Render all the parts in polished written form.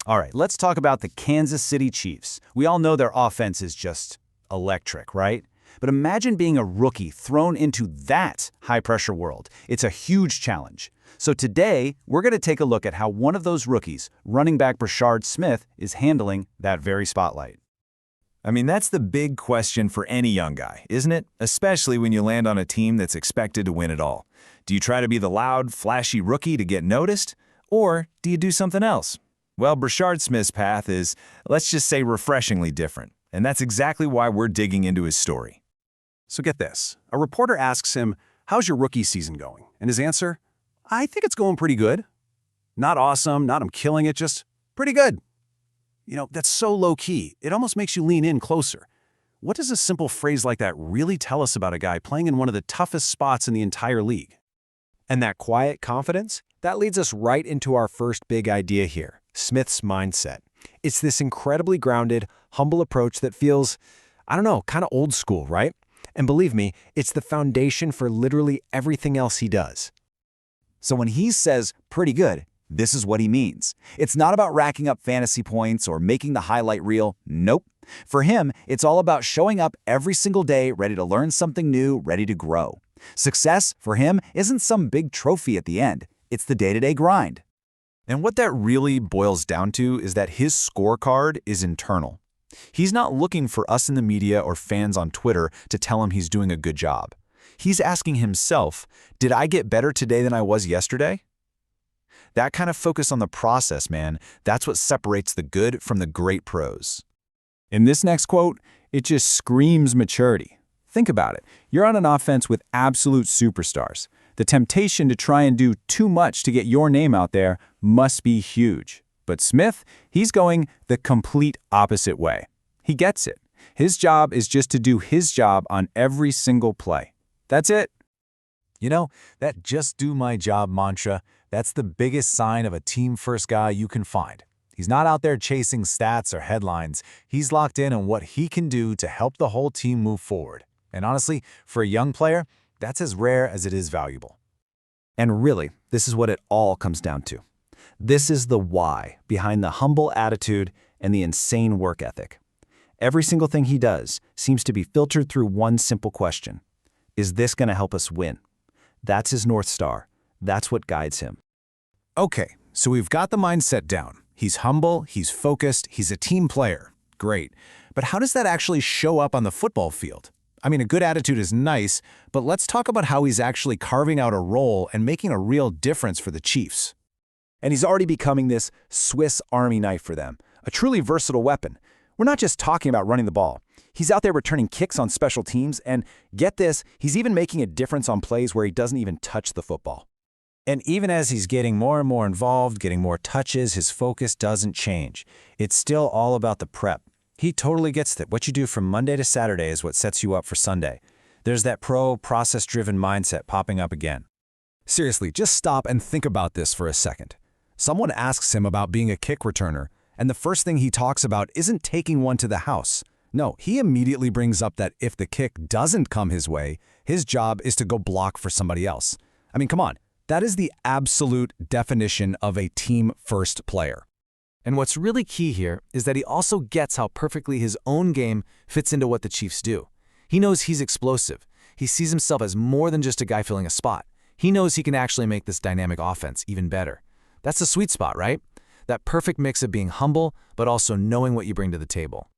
All right, let's talk about the Kansas City Chiefs. We all know their offense is just electric, right? But imagine being a rookie thrown into that high-pressure world. It's a huge challenge. So today, we're going to take a look at how one of those rookies, running back Brashard Smith, is handling that very spotlight. I mean, that's the big question for any young guy, isn't it? Especially when you land on a team that's expected to win it all. Do you try to be the loud, flashy rookie to get noticed? Or do you do something else? Well, Brashard Smith's path is, let's just say, refreshingly different. And that's exactly why we're digging into his story. So get this. A reporter asks him, "How's your rookie season going?" And his answer, "I think it's going pretty good. Not awesome, not I'm killing it, just pretty good." You know, that's so low-key, it almost makes you lean in closer. What does a simple phrase like that really tell us about a guy playing in one of the toughest spots in the entire league? And that quiet confidence, that leads us right into our first big idea here, Smith's mindset. It's this incredibly grounded, humble approach that feels, I don't know, kind of old school, right? And believe me, it's the foundation for literally everything else he does. So when he says pretty good, this is what he means. It's not about racking up fantasy points or making the highlight reel. Nope. For him, it's all about showing up every single day, ready to learn something new, ready to grow. Success, for him, isn't some big trophy at the end. It's the day-to-day grind. And what that really boils down to is that his scorecard is internal. He's not looking for us in the media or fans on Twitter to tell him he's doing a good job. He's asking himself, did I get better today than I was yesterday? That kind of focus on the process, man, that's what separates the good from the great pros. In this next quote, it just screams maturity. Think about it. You're on an offense with absolute superstars. The temptation to try and do too much to get your name out there must be huge. But Smith, he's going the complete opposite way. He gets it. His job is just to do his job on every single play. That's it. You know, that just do my job mantra, that's the biggest sign of a team-first guy you can find. He's not out there chasing stats or headlines. He's locked in on what he can do to help the whole team move forward. And honestly, for a young player, that's as rare as it is valuable. And really, this is what it all comes down to. This is the why behind the humble attitude and the insane work ethic. Every single thing he does seems to be filtered through one simple question. Is this going to help us win? That's his North Star. That's what guides him. Okay, so we've got the mindset down. He's humble, he's focused, he's a team player. Great. But how does that actually show up on the football field? I mean, a good attitude is nice, but let's talk about how he's actually carving out a role and making a real difference for the Chiefs. And he's already becoming this Swiss Army knife for them, a truly versatile weapon. We're not just talking about running the ball. He's out there returning kicks on special teams, and get this, he's even making a difference on plays where he doesn't even touch the football. And even as he's getting more and more involved, getting more touches, his focus doesn't change. It's still all about the prep. He totally gets that what you do from Monday to Saturday is what sets you up for Sunday. There's that process-driven mindset popping up again. Seriously, just stop and think about this for a second. Someone asks him about being a kick returner, and the first thing he talks about isn't taking one to the house. No, he immediately brings up that if the kick doesn't come his way, his job is to go block for somebody else. I mean, come on. That is the absolute definition of a team-first player. And what's really key here is that he also gets how perfectly his own game fits into what the Chiefs do. He knows he's explosive. He sees himself as more than just a guy filling a spot. He knows he can actually make this dynamic offense even better. That's the sweet spot, right? That perfect mix of being humble, but also knowing what you bring to the table.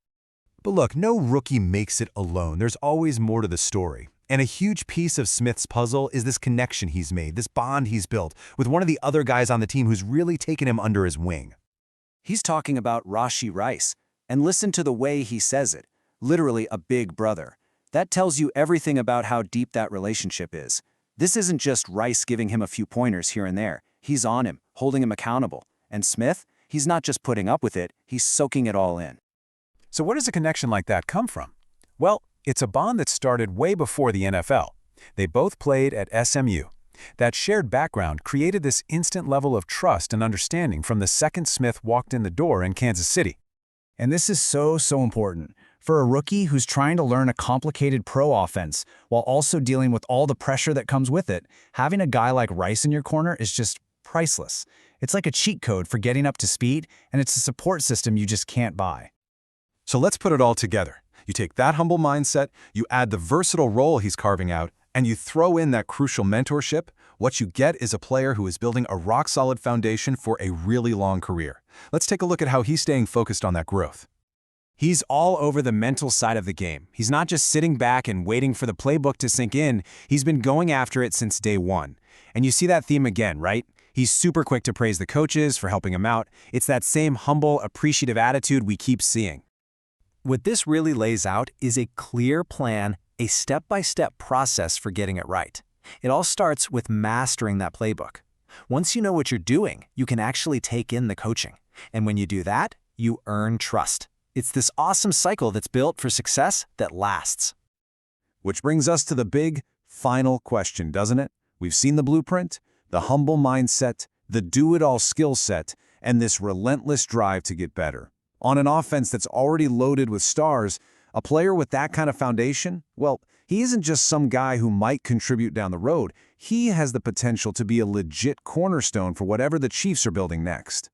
But look, no rookie makes it alone. There's always more to the story. And a huge piece of Smith's puzzle is this connection he's made, this bond he's built with one of the other guys on the team who's really taken him under his wing. He's talking about Rashee Rice, and listen to the way he says it, literally a big brother. That tells you everything about how deep that relationship is. This isn't just Rice giving him a few pointers here and there. He's on him, holding him accountable. And Smith, he's not just putting up with it, he's soaking it all in. So where does a connection like that come from? Well, it's a bond that started way before the NFL. They both played at SMU. That shared background created this instant level of trust and understanding from the second Smith walked in the door in Kansas City. And this is so important. For a rookie who's trying to learn a complicated pro offense while also dealing with all the pressure that comes with it, having a guy like Rice in your corner is just priceless. It's like a cheat code for getting up to speed, and it's a support system you just can't buy. So let's put it all together. You take that humble mindset, you add the versatile role he's carving out, and you throw in that crucial mentorship. What you get is a player who is building a rock-solid foundation for a really long career. Let's take a look at how he's staying focused on that growth. He's all over the mental side of the game. He's not just sitting back and waiting for the playbook to sink in. He's been going after it since day one. And you see that theme again, right? He's super quick to praise the coaches for helping him out. It's that same humble, appreciative attitude we keep seeing. What this really lays out is a clear plan, a step-by-step process for getting it right. It all starts with mastering that playbook. Once you know what you're doing, you can actually take in the coaching. And when you do that, you earn trust. It's this awesome cycle that's built for success that lasts. Which brings us to the big, final question, doesn't it? We've seen the blueprint, the humble mindset, the do-it-all skill set, and this relentless drive to get better. On an offense that's already loaded with stars, a player with that kind of foundation, well, he isn't just some guy who might contribute down the road. He has the potential to be a legit cornerstone for whatever the Chiefs are building next.